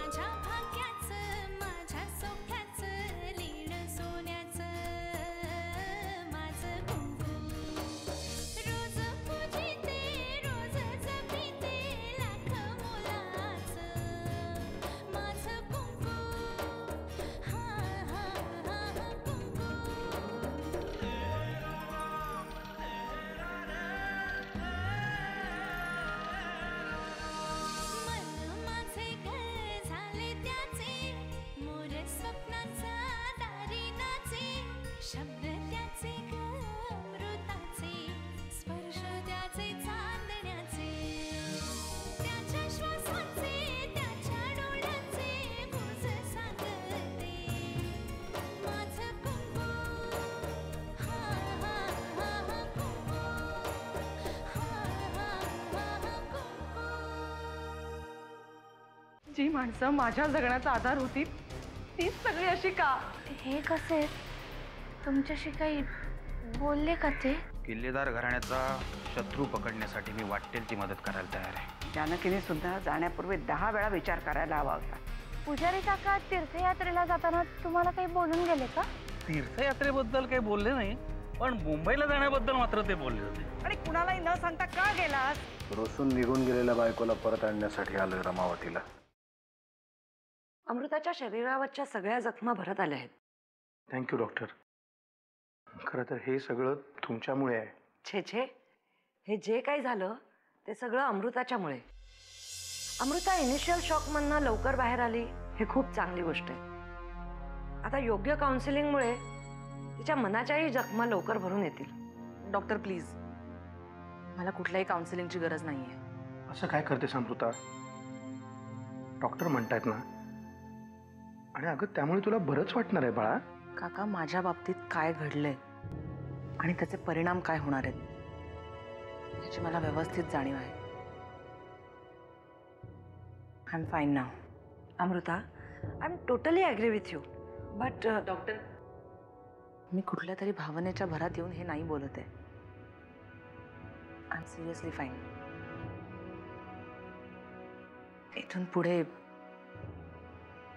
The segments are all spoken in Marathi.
माझ्या भाग्याचं माझ्या सौख्याचं लीण सोन्याचं माझं कुंकू रोज पूजिते रोज जपिते लाख मोलाचं माझं कुंकू हा हा हा कुंकू मन माझे घर झाले त्याचे मोर स्वप्नांचा दारी नाचे शब्द त्याचे ग अमृताचे स्पर्श त्याचे चांदण्याचे त्याच्या श्वासाचे त्याच्या डोळ्याचे गुज सांगते माझं कुंकू हा हा हा कुंकू हा हा हा कुंकू जी माणसं माझ्या जगण्याचा आधार होती तीच सगळी अशी का? हे कसे तुमच्याशी काही बोलले का ते? किल्लेदार घराण्याचा शत्रू पकडण्यासाठी मी वाटेल ती मदत करायला तयार आहे. जानकीने सुद्धा जाण्यापूर्वी 10 वेळा विचार करायला हवा होता. पुजारी काका तीर्थयात्रेला जाताना तुम्हाला काही बोलून गेले का? तीर्थयात्रेबद्दल काही बोलले नाही, पण मुंबईला जाण्याबद्दल मात्र ते बोलले होते. आणि कुणालाही न सांगता का गेलास? रोसून निघून गेलेल्या बायकोला परत आणण्यासाठी आलोय रमावतीला. अमृताच्या शरीरावरच्या सगळ्या जखमा भरत आल्या आहेत. Thank you doctor. खरं तर हे सगळं तुमच्यामुळे आहे. छे छे, हे जे काही झालं ते सगळं अमृताच्यामुळे. अमृता इनिशियल शॉकमधनं लवकर बाहेर आली हे खूप चांगली गोष्ट आहे. आता योग्य काउन्सिलिंगमुळे तिच्या मनाच्याही जखमा लवकर भरून येतील. डॉक्टर प्लीज, मला कुठल्याही काउन्सिलिंगची गरज नाहीये. असं काय करतेस अमृता? डॉक्टर म्हणतायत ना. आणि अगं त्यामुळे तुला बरंच वाटणार आहे बाळा. काका, माझ्या बाबतीत काय घडलंय आणि त्याचे परिणाम काय होणार आहेत याची मला व्यवस्थित जाणीव आहे. I am fine now. Amrita, I am totally agree with you. But doctor, मी कुठल्या तरी भावनेच्या भरात येऊन हे नाही बोलत आहे. I am seriously fine. इथून पुढे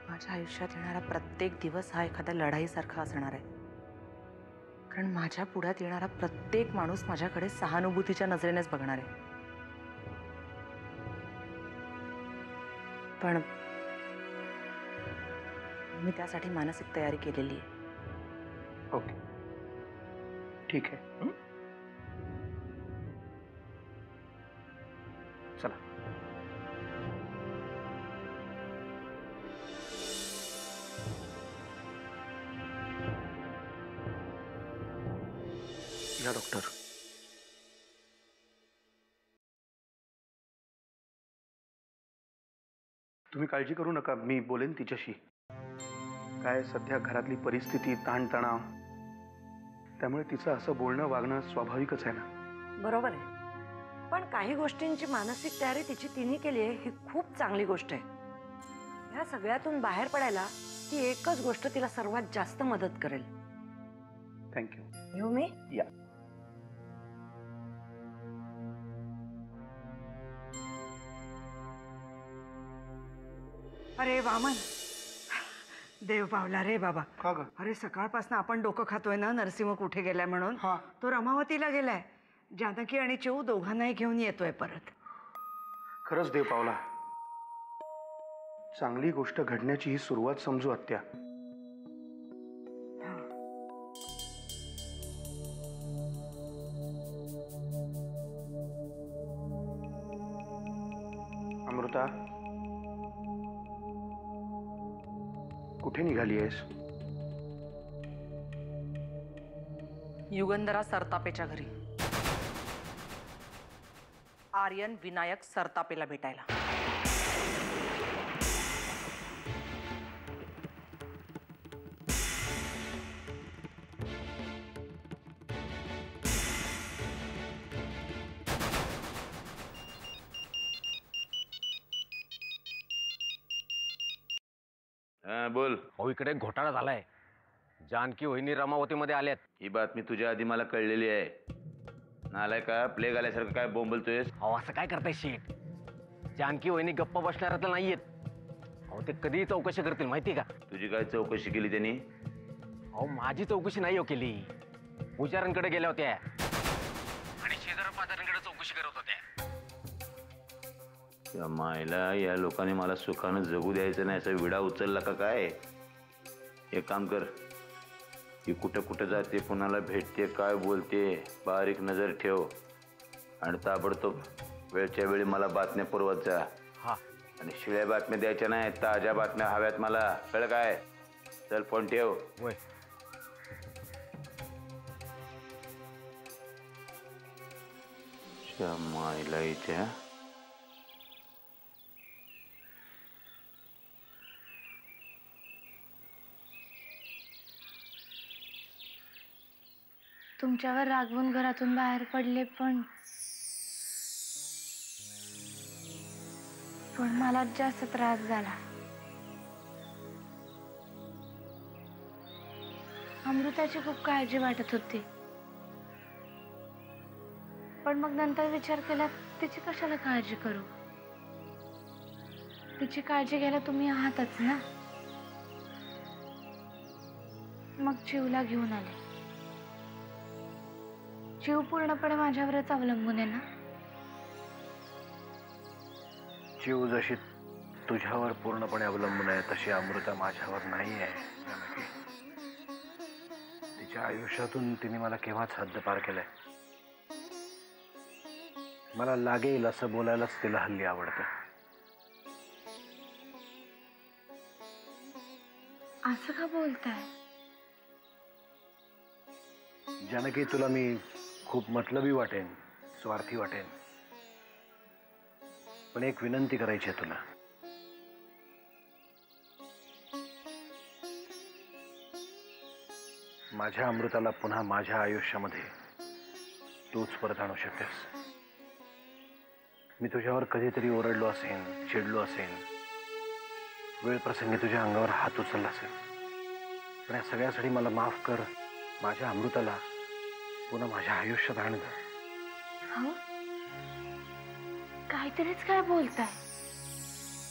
माझ्या आयुष्यात येणारा प्रत्येक दिवस हा एखाद्या लढाईसारखा असणार आहे. कारण माझ्या पुढ्यात येणारा प्रत्येक माणूस माझ्याकडे सहानुभूतीच्या नजरेनेच बघणार आहे. पण मी त्यासाठी मानसिक तयारी केलेली आहे. ओके, ठीक आहे. चला. या डॉक्टर. तुम्ही काळजी करू नका, मी बोलेन तिच्याशी. काय सध्या घरातली परिस्थिती, ताणतणाव, त्यामुळे तिचं असं बोलणं वागणं स्वाभाविकच आहे ना. बरोबर आहे, पण काही गोष्टींची मानसिक तयारी तिची तिने केली आहे ही खूप चांगली गोष्ट आहे. या सगळ्यातून बाहेर पडायला ती एकच गोष्ट तिला सर्वात जास्त मदत करेल. थँक्यू. येऊ मी? या. अरे वामन, देव पावला रे बाबा. का ग? अरे सकाळपासून आपण डोकं खातोय ना नरसिंह कुठे गेलाय म्हणून. हा. तो रमावतीला गेलाय. जानकी आणि चिऊ दोघांनाही घेऊन येतोय परत. खरंच देव पावला. चांगली गोष्ट घडण्याची ही सुरुवात समजू आत्या. अमृता, कुठे निघाली आहेस? युगंधरा सरतापेच्या घरी. आर्यन विनायक सरतापेला भेटायला. बोल. हो, इकडे घोटाळा झालाय. जानकी वहिनी रमावतीमध्ये आल्यात. ही बातमी तुझ्या आधी मला कळलेली आहे. नालाय का प्लेग आल्यासारखं काय बोंबलतोयस? अहो, असं काय करताय शेठ? जानकी वहिनी गप्प बसणार तर नाहीयेत. अहो ते कधी चौकशी करतील माहिती का? तुझी काय चौकशी केली त्यांनी? अहो माझी चौकशी नाही हो केली, पुजाऱ्यांकडे गेल्या होत्या आणि शेजारा पाजाऱ्यांकडे चौकशी करत होत्या. त्या मायला या लोकांनी मला सुखानं जगू द्यायचं नाही असा विडा उचलला का काय? एक काम कर, ती कुठं कुठं जाते, कुणाला भेटते, काय बोलते, बारीक नजर ठेव आणि ताबडतोब वेळच्या वेळी मला बातम्या पुरवत जा. हा. आणि शिळ्या बातम्या द्यायच्या नाही, ताज्या बातम्या हव्यात मला, कळलं काय? चल फोन ठेव. होय. मायला इथे तुमच्यावर रागवून घरातून बाहेर पडले, पण मला जास्त त्रास झाला. अमृताची खूप काळजी वाटत होती, पण मग नंतर विचार केला तिची कशाला काळजी करू. तिची काळजी घ्यायला तुम्ही आहातच ना. मग चिवला घेऊन आले. चिव पूर्णपणे माझ्यावरच अवलंबून आहे ना. जीव जशी तुझ्यावर पूर्णपणे अवलंबून आहे तशी अमृता माझ्यावर नाही आहे. तिच्या आयुष्यातून तिने मला केव्हाच हद्दपार केलंय. मला लागेल असं बोलायलाच तिला हल्ली आवडतं. असं का बोलताय? जानकी, तुला मी खूप मतलबी वाटेन, स्वार्थी वाटेन, पण एक विनंती करायची आहे तुला. माझ्या अमृताला पुन्हा माझ्या आयुष्यामध्ये तूच परत आणू शकतेस. मी तुझ्यावर कधीतरी ओरडलो असेन, चिडलो असेन, वेळ प्रसंगी तुझ्या अंगावर हात उचलला असेल, पण या सगळ्यासाठी मला माफ कर. माझ्या अमृताला पुन्हा माझ्या आयुष्यात आण. हो, काहीतरीच काय बोलताय.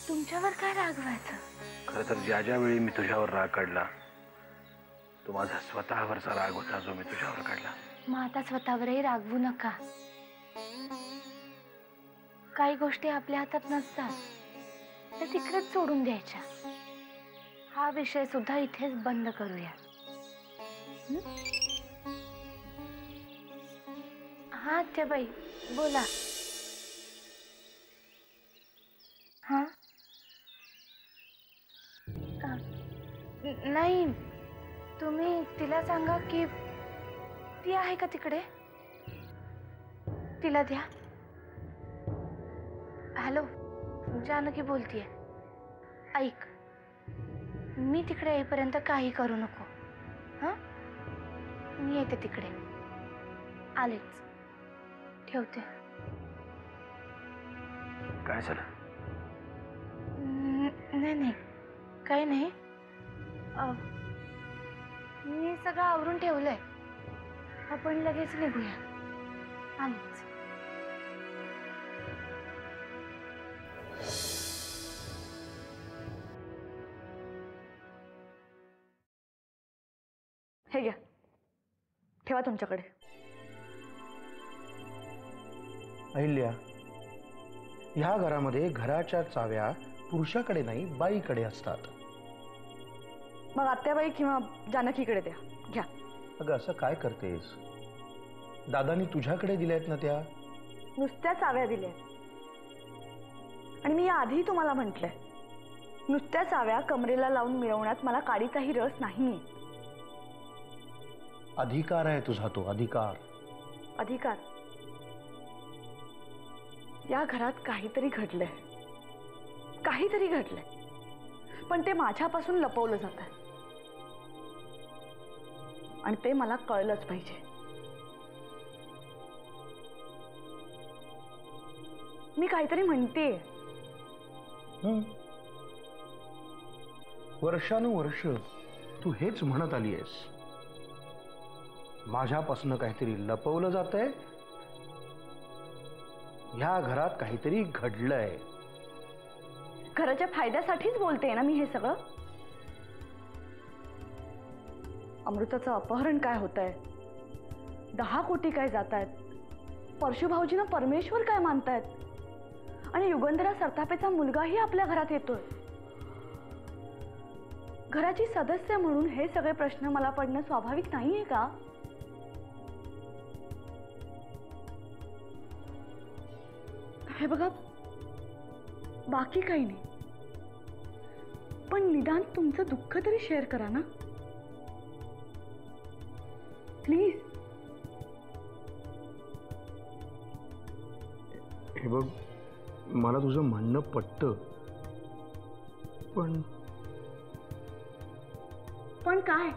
तुमच्यावर काय रागवायचं? खरं तर ज्या ज्या वेळी मी तुझ्यावर राग काढला तो माझा स्वतःवरचा राग होता जो मी तुझ्यावर काढला. मग आता स्वतःवरही रागवू नका. काही गोष्टी आपल्या हातात नसतात, त्या तिकडेच सोडून द्यायच्या. हा विषय सुद्धा इथेच बंद करूया. हा ते बाई बोला. हा नाही, तुम्ही तिला सांगा की ती आहे का तिकडे, तिला द्या. हॅलो, जानकी बोलतीये. ऐक, मी तिकडे येईपर्यंत काही करू नको. हां, मी येते तिकडे. आलेच. ठेवते. काय झालं? नाही नाही, काही नाही. मी सगळं आवरून ठेवलंय. आपण लगेच निघूया. आलेच. हे घ्या, ठेवा तुमच्याकडे. अहिल्या, ह्या घरामध्ये घराच्या चाव्या पुरुषाकडे नाही बाईकडे असतात. मग आत्याबाई किंवा जानकीकडे द्या. घ्या. अगं असं काय करतेस? दादानी तुझ्याकडे दिल्यात ना त्या? नुसत्या चाव्या दिल्या. आणि मी आधी तुम्हाला म्हटलंय, नुसत्या चाव्या कमरेला लावून मिळवण्यात मला काडीचाही रस नाहीये. अधिकार आहे तुझा तो, अधिकार. अधिकार? या घरात काहीतरी घडलंय, काहीतरी घडलंय, पण ते माझ्यापासून लपवलं जात आहे आणि ते मला कळलंच पाहिजे. मी काहीतरी म्हणतेय. वर्षानुवर्ष तू हेच म्हणत आली आहेस, माझ्यापासून काहीतरी लपवलं जातंय, ह्या घरात काहीतरी घडलंय. घराच्या फायद्यासाठीच बोलते ना मी हे सगळं. अमृताचं अपहरण काय होतंय, 10 कोटी काय जात आहेत, परशू भाऊजींना परमेश्वर काय मानतायत, आणि युगंधरा सरतापेचा मुलगाही आपल्या घरात येतोय. घराची सदस्य म्हणून हे सगळे प्रश्न मला पडणं स्वाभाविक नाहीये का? हे बघा, बाकी काही नाही, पण निदान तुमचं दुःख तरी शेअर करा ना प्लीज. हे बघ, मला तुझं म्हणणं पटतं, पण काय?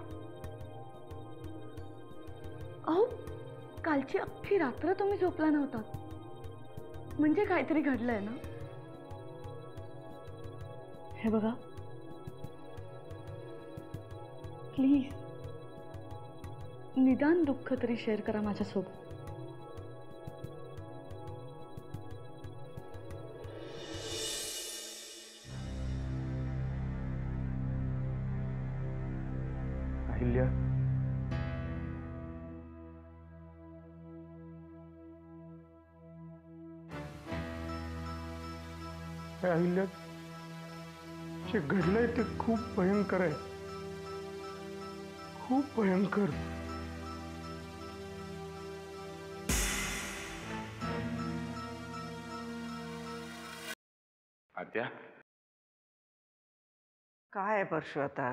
अहो, कालची अख्खी रात्र तुम्ही झोपला नव्हता, म्हणजे काहीतरी घडलंय ना. हे बघा प्लीज, निदान दुःख तरी शेअर करा माझ्यासोबत. अहिल्या, अहिल्या, जे घडलंय ते खूप भयंकर आहे, खूप भयंकर. आत्या, काय परशू आता?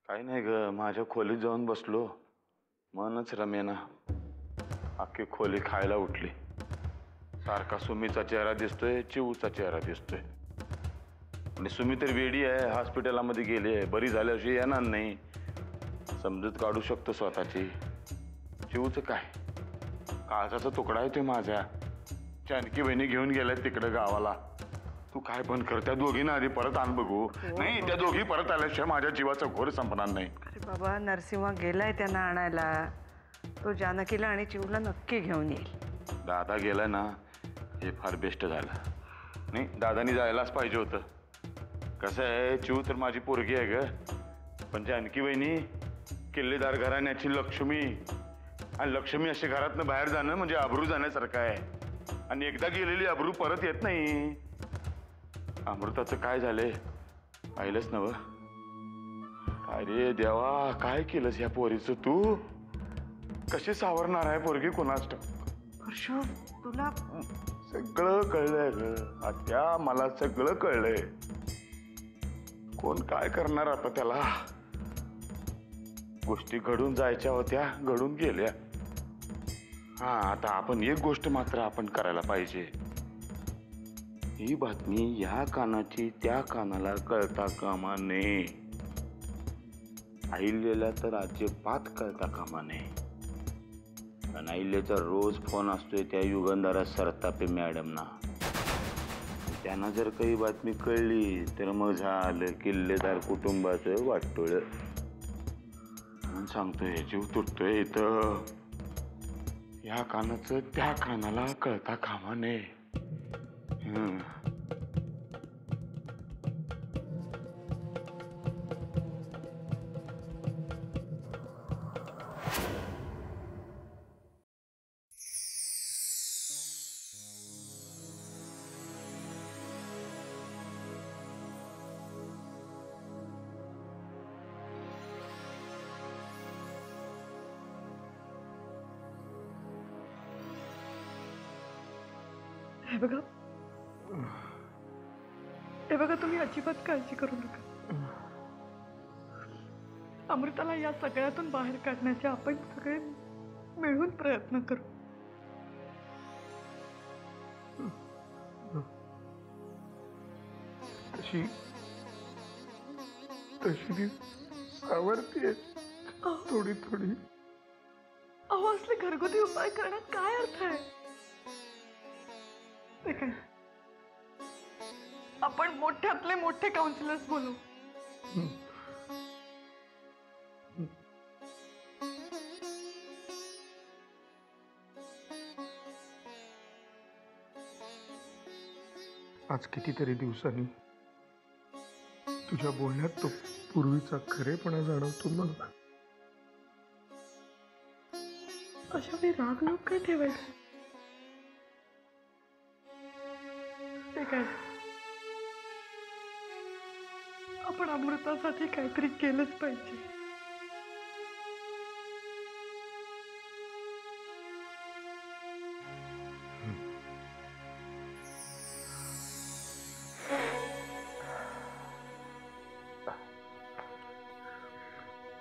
काही नाही ग, माझ्या खोलीत जाऊन बसलो, मनच रमेना. अख्खी खोली खायला उठली. सारखा सुमीचा चेहरा दिसतोय, चिवूचा चेहरा दिसतोय. आणि सुमी तर वेडी आहे, हॉस्पिटलमध्ये गेली आहे, बरी झाल्याशिवाय येणार नाही. समजूत काढू शकतो स्वतःची. चिवूचं काय, काळजाचा तुकडा आहे तो माझ्या. जानकी बहिणी घेऊन गेल्या तिकडे गावाला. तू काय पण कर, त्या दोघींना आधी परत आण बघू. नाही, त्या दोघी परत आल्याशिवाय माझ्या जीवाचा घोर संपणार नाही. अरे बाबा, नरसिंह गेलाय त्यांना आणायला. तो जानकीला आणि चिवला नक्की घेऊन येईल. दादा गेला ना, हे फार बेस्ट झालं. नाही, दादानी जायलाच पाहिजे होतं. कसं आहे, चिव तर माझी पोरगी आहे ग, पण जानकी बहिणी किल्लेदार घराण्याची लक्ष्मी. आणि लक्ष्मी अशी घरातनं बाहेर जाणं म्हणजे अब्रू जाण्यासारखं आहे. आणि एकदा गेलेली अब्रू परत येत नाही. अमृताचं काय झालंय पाहिलंच नव? काय रे देवा, काय केलंस या पोरीचं तू? कशी सावरणार आहे पोरगी कोणास ठाऊक? परशू, तुला सगळं कळलंय ग आत्या, मला सगळं कळलंय. कोण काय करणार आता त्याला? गोष्टी घडून जायच्या होत्या, घडून गेल्या. हा, आता आपण एक गोष्ट मात्र आपण करायला पाहिजे. ही बातमी या कानाची त्या कानाला कळता कामा नये. अहिल्याला तर अजिबात कळता कामा नये. पण अहिल्याचा रोज फोन असतोय त्या युगंधरा सरतापे मॅडमना. त्यांना जर काही बातमी कळली तर मग झालं किल्लेदार कुटुंबाचं वाटोळ. म्हणून सांगतोय, जीव तुटतोय इथं. या कानाचं त्या कानाला कळता कामा नये. हे बघा, तुम्ही अजिबात काळजी करू नका. अमृताला या सगळ्यातून बाहेर काढण्याचे आपण सगळे मिळून प्रयत्न करू. तशी सावरतीये थोडी थोडी. अहो, असले घरगुती उपाय करण्यात काय अर्थ आहे? ते काय, आपण मोठ्यातले मोठे काउन्सिलर्स बोलू. आज कितीतरी दिवसांनी तुझ्या बोलण्यात तो पूर्वीचा खरेपणा जाणवतो मला. अशा वेळी राग लोक काय ठेवायचं? ते काय, आपण अमृतासाठी काहीतरी केलंच पाहिजे.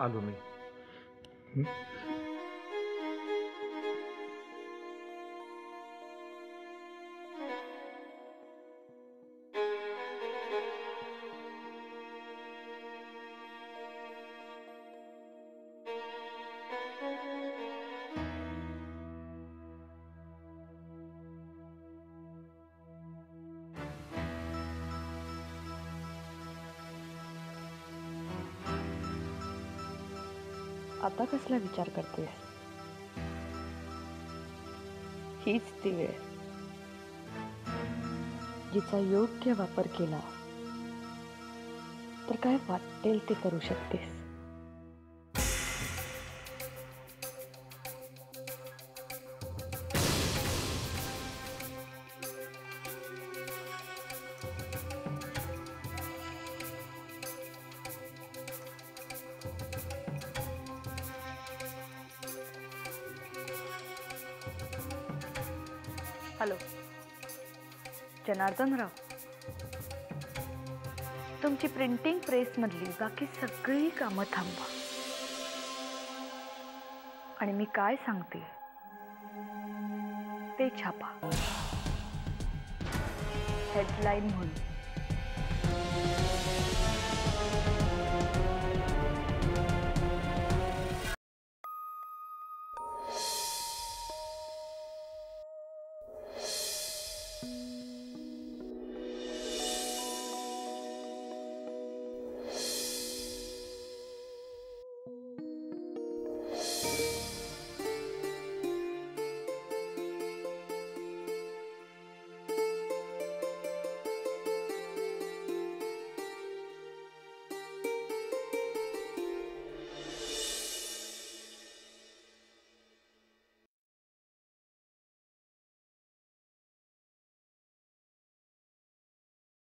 आलो मी. आता कसला विचार करतेस? हीच ती वेळ जिचा योग्य वापर केला तर काय वाटेल ते करू शकतेस. हॅलो, जनार्दनराव, तुमची प्रिंटिंग प्रेसमधली बाकी सगळी कामं थांबवा आणि मी काय सांगते ते छापा. हेडलाईन म्हणून.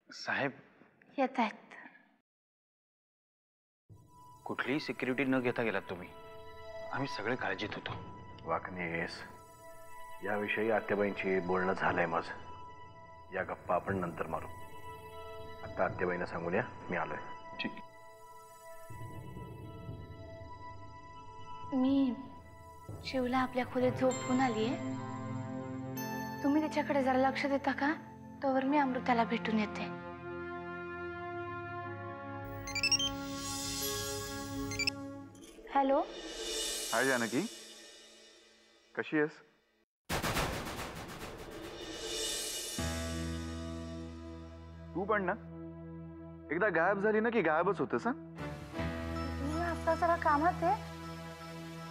साहेब, येत आहेत. कुठलीही सिक्युरिटी न घेता गेलात तुम्ही. आम्ही सगळे काळजीत होतो. वाकणेस, याविषयी आत्याबाईंची बोलणं झालंय माझं. या गप्पा आपण नंतर मारू. आता आत्याबाईंना सांगून या मी आलोय. ठीक. मी शिवला आपल्या खोलीत झोपून आलीये. तुम्ही त्याच्याकडे जरा लक्ष देता का? तोवर मी अमृताला भेटून येते. हॅलो. हाय जानकी, कशी आहेस? तू पण ना एकदा गायब झाली ना की गायबच होतेस. मी आता जरा कामात आहे,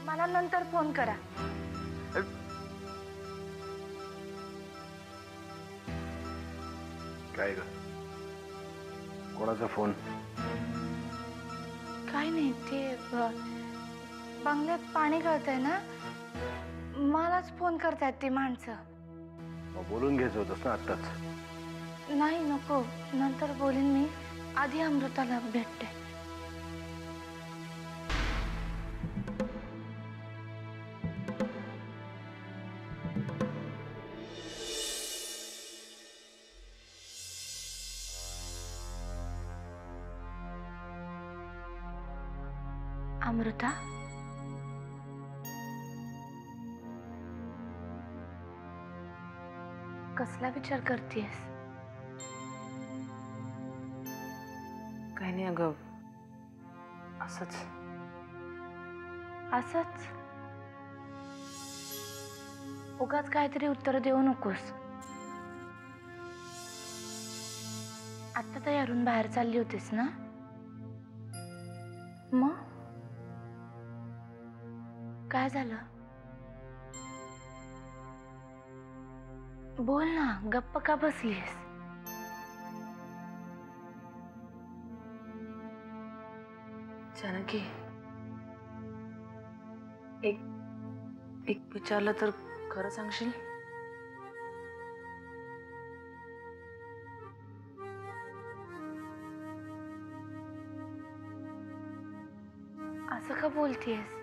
मला नंतर फोन करा. काय ग, कोणाचा फोन? काय नाही, ते बंगल्यात पाणी गळतंय ना, मलाच फोन करतायत ती माणसं. मग बोलून घ्यायचं होतंस ना आत्ताच. नाही, नको, नंतर बोलीन मी. आधी अमृताला भेटते. अमृता, कसला विचार करतेस? काही नाही अगं, असंच. असंच? उगाच काहीतरी उत्तर देऊ नकोस. आता तयारून बाहेर चालली होतीस ना? मग काय झालं? बोल ना, गप्प का बसलीस? जानकी, एक एक विचारलं तर खरं सांगशील? असं का बोलतीयस?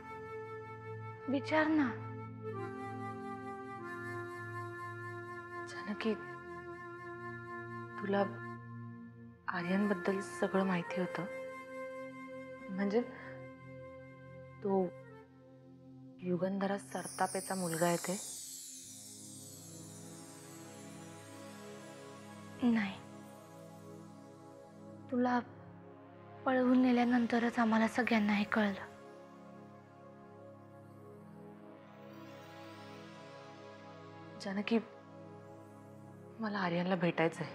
विचार ना. जानकी, तुला आर्यनबद्दल सगळं माहिती होतं? म्हणजे तो युगंधरा सरतापेचा मुलगा आहे ते? नाही, तुला पळवून नेल्यानंतरच आम्हाला सगळ्यांना हे कळलं. जानकी, मला आर्यनला भेटायचंय.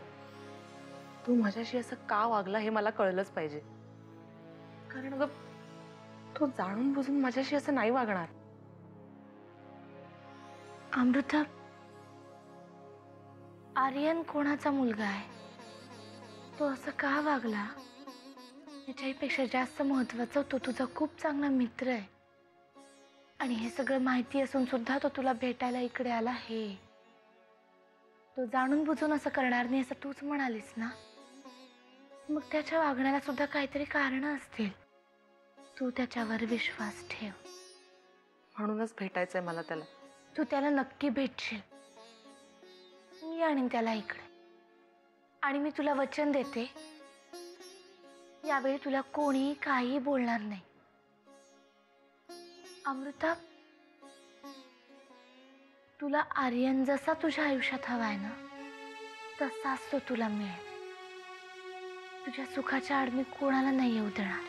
तू माझ्याशी असं का वागला हे मला कळलंच पाहिजे. कारण अगं, तो जाणून बुजून माझ्याशी असं नाही वागणार. अमृता, आर्यन कोणाचा मुलगा आहे? तो असं का वागला याच्यापेक्षा जास्त महत्वाचा तो तुझा खूप चांगला मित्र आहे. आणि हे सगळं माहिती असून सुद्धा तो तुला भेटायला इकडे आला. हे तो जाणून बुजून असं करणार नाही असं तूच म्हणालीस ना. मग त्याच्या वागण्याला सुद्धा काहीतरी कारण असतील. तू त्याच्यावर विश्वास ठेव. म्हणूनच भेटायचंय मला त्याला. तू त्याला नक्की भेटशील. मी आणीन त्याला इकडे. आणि मी तुला वचन देते, यावेळी तुला कोणीही काही बोलणार नाही. अमृता, तुला आर्यन जसा तुझ्या आयुष्यात हवाय ना तसाच तो तुला मिळेल. तुझ्या सुखाच्या आड मी कोणाला नाही येऊ देणार.